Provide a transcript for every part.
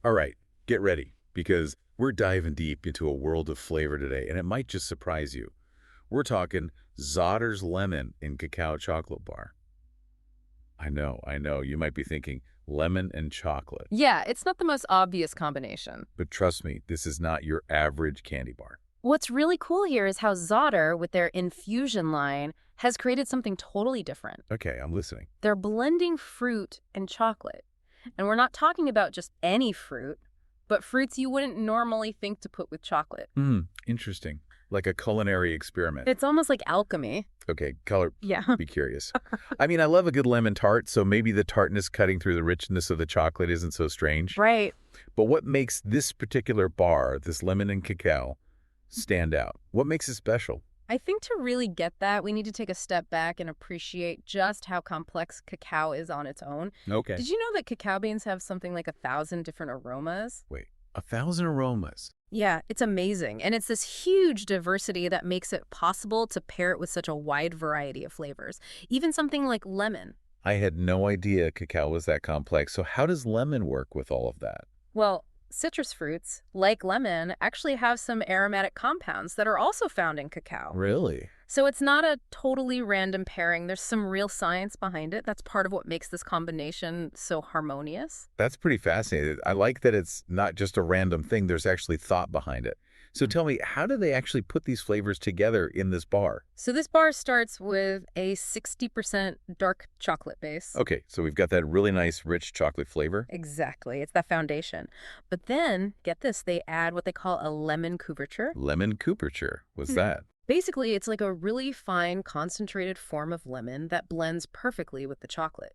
All right, get ready, because we're diving deep into a world of flavor today, and it might just surprise you. We're talking Zotter's Lemon in Cacao Chocolate Bar. I know, you might be thinking lemon and chocolate. Yeah, it's not the most obvious combination. But trust me, this is not your average candy bar. What's really cool here is how Zotter, with their infusion line, has created something totally different. Okay, I'm listening. They're blending fruit and chocolate. And we're not talking about just any fruit, but fruits you wouldn't normally think to put with chocolate. Interesting. Like a culinary experiment. It's almost like alchemy. Okay, color. Yeah. Be curious. I mean, I love a good lemon tart, so maybe the tartness cutting through the richness of the chocolate isn't so strange. Right. But what makes this particular bar, this lemon and cacao, stand out? What makes it special? I think to really get that, we need to take a step back and appreciate just how complex cacao is on its own. Okay. Did you know that cacao beans have something like 1,000 different aromas? Wait, 1,000 aromas? Yeah, it's amazing. And it's this huge diversity that makes it possible to pair it with such a wide variety of flavors. Even something like lemon. I had no idea cacao was that complex. So how does lemon work with all of that? Well, citrus fruits, like lemon, actually have some aromatic compounds that are also found in cacao. Really? So it's not a totally random pairing. There's some real science behind it. That's part of what makes this combination so harmonious. That's pretty fascinating. I like that it's not just a random thing. There's actually thought behind it. So tell me, how do they actually put these flavors together in this bar? So this bar starts with a 60% dark chocolate base. Okay, so we've got that really nice, rich chocolate flavor. Exactly. It's that foundation. But then, get this, they add what they call a lemon couverture. Lemon couverture. What's that? Basically, it's like a really fine, concentrated form of lemon that blends perfectly with the chocolate.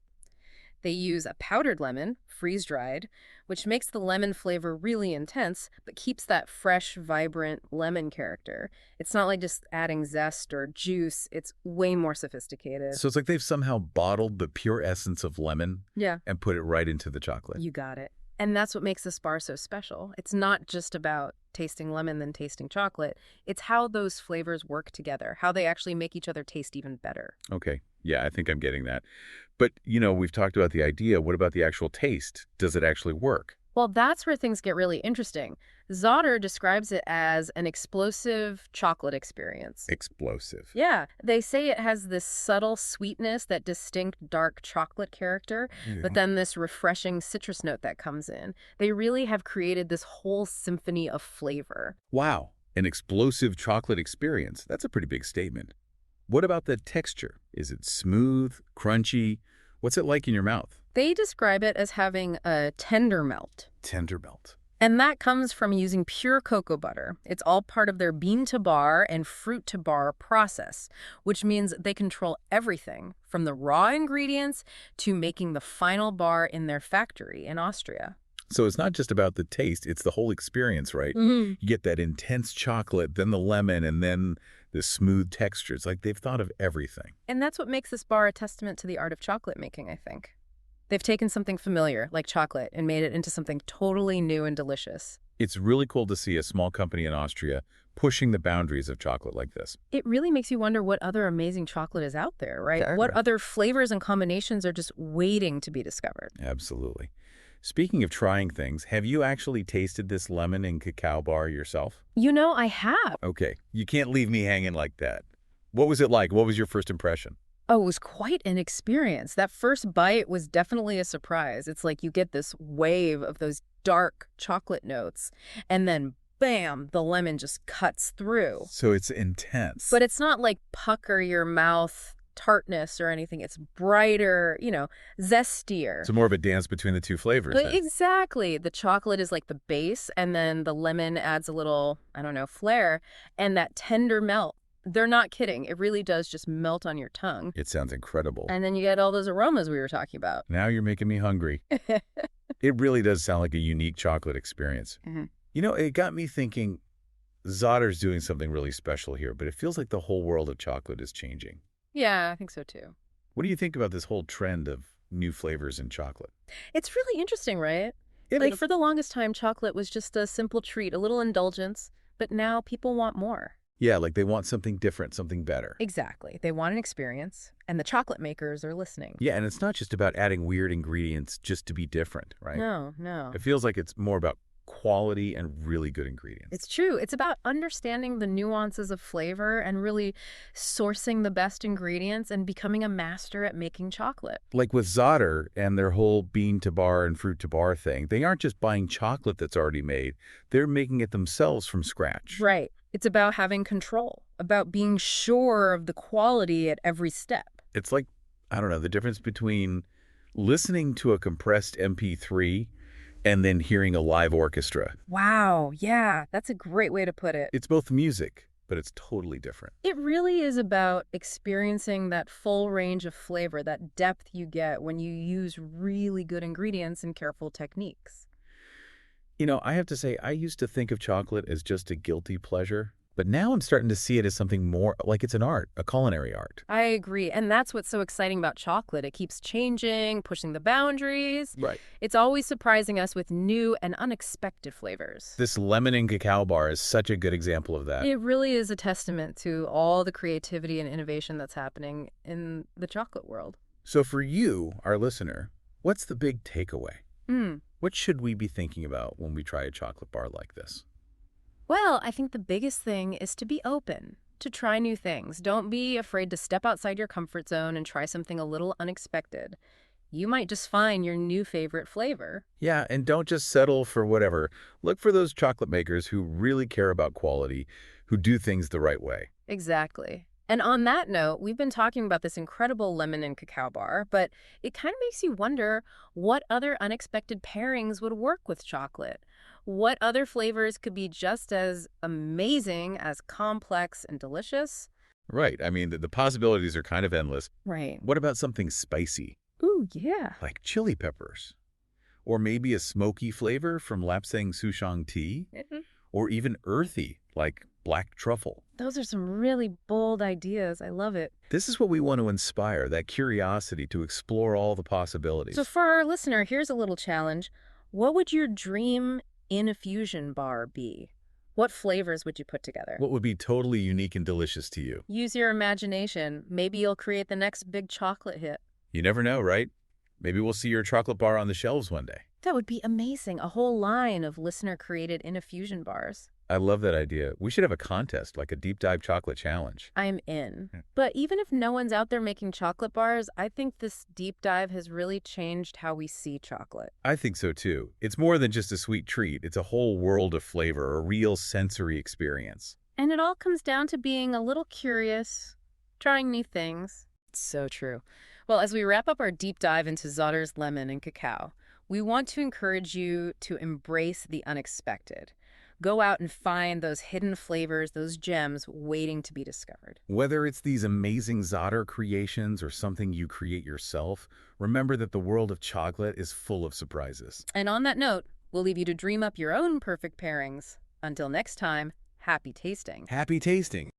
They use a powdered lemon, freeze-dried, which makes the lemon flavor really intense, but keeps that fresh, vibrant lemon character. It's not like just adding zest or juice. It's way more sophisticated. So it's like they've somehow bottled the pure essence of lemon Yeah, and put it right into the chocolate. you got it. And that's what makes this bar so special. It's not just about tasting lemon then tasting chocolate. It's how those flavors work together, how they actually make each other taste even better. Okay. Yeah, I think I'm getting that. But, we've talked about the idea. What about the actual taste? Does it actually work? Well, that's where things get really interesting. Zotter describes it as an explosive chocolate experience. Explosive. Yeah, they say it has this subtle sweetness, that distinct dark chocolate character, but then this refreshing citrus note that comes in. They really have created this whole symphony of flavor. Wow. An explosive chocolate experience. That's a pretty big statement. What about the texture? Is it smooth, crunchy? What's it like in your mouth? They describe it as having a tender melt. Tender melt. And that comes from using pure cocoa butter. It's all part of their bean-to-bar and fruit-to-bar process, which means they control everything from the raw ingredients to making the final bar in their factory in Austria. So it's not just about the taste, it's the whole experience, right? You get that intense chocolate, then the lemon, and then the smooth texture. It's like they've thought of everything. And that's what makes this bar a testament to the art of chocolate making, I think. They've taken something familiar, like chocolate, and made it into something totally new and delicious. It's really cool to see a small company in Austria pushing the boundaries of chocolate like this. It really makes you wonder what other amazing chocolate is out there, right? Sure. What other flavors and combinations are just waiting to be discovered? Absolutely. Speaking of trying things, have you actually tasted this lemon and cacao bar yourself? I have. Okay, you can't leave me hanging like that. What was it like? What was your first impression? Oh, it was quite an experience. That first bite was definitely a surprise. It's like you get this wave of those dark chocolate notes, and then bam, the lemon just cuts through. So it's intense. But it's not like pucker your mouth tartness or anything. It's brighter, zestier. So more of a dance between the two flavors then. Exactly. The chocolate is like the base, and then the lemon adds a little, flair, and that tender melt. They're not kidding. It really does just melt on your tongue. It sounds incredible. And then you get all those aromas we were talking about. Now you're making me hungry. It really does sound like a unique chocolate experience. It got me thinking, Zotter's doing something really special here, but it feels like the whole world of chocolate is changing. Yeah, I think so too. What do you think about this whole trend of new flavors in chocolate? It's really interesting, right? Yeah, Like for the longest time, chocolate was just a simple treat, a little indulgence, but now people want more. Yeah, like they want something different, something better. Exactly. They want an experience, and the chocolate makers are listening. Yeah, and it's not just about adding weird ingredients just to be different, right? No, no. It feels like it's more about quality and really good ingredients. It's true. It's about understanding the nuances of flavor and really sourcing the best ingredients and becoming a master at making chocolate. Like with Zotter and their whole bean to bar and fruit to bar thing, they aren't just buying chocolate that's already made, they're making it themselves from scratch. Right. It's about having control, about being sure of the quality at every step. It's like, I don't know, the difference between listening to a compressed MP3 and then hearing a live orchestra. Wow. Yeah, that's a great way to put it. It's both music, but it's totally different. It really is about experiencing that full range of flavor, that depth you get when you use really good ingredients and careful techniques. You know, I have to say, I used to think of chocolate as just a guilty pleasure, but now I'm starting to see it as something more like it's an art, a culinary art. I agree. And that's what's so exciting about chocolate. It keeps changing, pushing the boundaries. Right. It's always surprising us with new and unexpected flavors. This lemon and cacao bar is such a good example of that. It really is a testament to all the creativity and innovation that's happening in the chocolate world. So for you, our listener, what's the big takeaway? Hmm. What should we be thinking about when we try a chocolate bar like this? Well, I think the biggest thing is to be open, to try new things. Don't be afraid to step outside your comfort zone and try something a little unexpected. You might just find your new favorite flavor. Yeah, and don't just settle for whatever. Look for those chocolate makers who really care about quality, who do things the right way. Exactly. And on that note, we've been talking about this incredible lemon and cacao bar, but it kind of makes you wonder what other unexpected pairings would work with chocolate. What other flavors could be just as amazing, as complex and delicious? Right. I mean, the possibilities are kind of endless. Right. What about something spicy, Ooh, yeah. like chili peppers? Or maybe a smoky flavor from Lapsang Souchong tea? Or even earthy, like black truffle? Those are some really bold ideas. I love it. This is what we want to inspire, that curiosity to explore all the possibilities. So for our listener, here's a little challenge. What would your dream infusion bar be? What flavors would you put together? What would be totally unique and delicious to you? Use your imagination. Maybe you'll create the next big chocolate hit. You never know, right? Maybe we'll see your chocolate bar on the shelves one day. That would be amazing. A whole line of listener-created infusion bars. I love that idea. We should have a contest, like a deep dive chocolate challenge. I'm in. Yeah. But even if no one's out there making chocolate bars, I think this deep dive has really changed how we see chocolate. I think so too. It's more than just a sweet treat. It's a whole world of flavor, a real sensory experience. And it all comes down to being a little curious, trying new things. It's so true. Well, as we wrap up our deep dive into Zotter's lemon and cacao, we want to encourage you to embrace the unexpected. Go out and find those hidden flavors, those gems waiting to be discovered. Whether it's these amazing Zotter creations or something you create yourself, remember that the world of chocolate is full of surprises. And on that note, we'll leave you to dream up your own perfect pairings. Until next time, happy tasting. Happy tasting!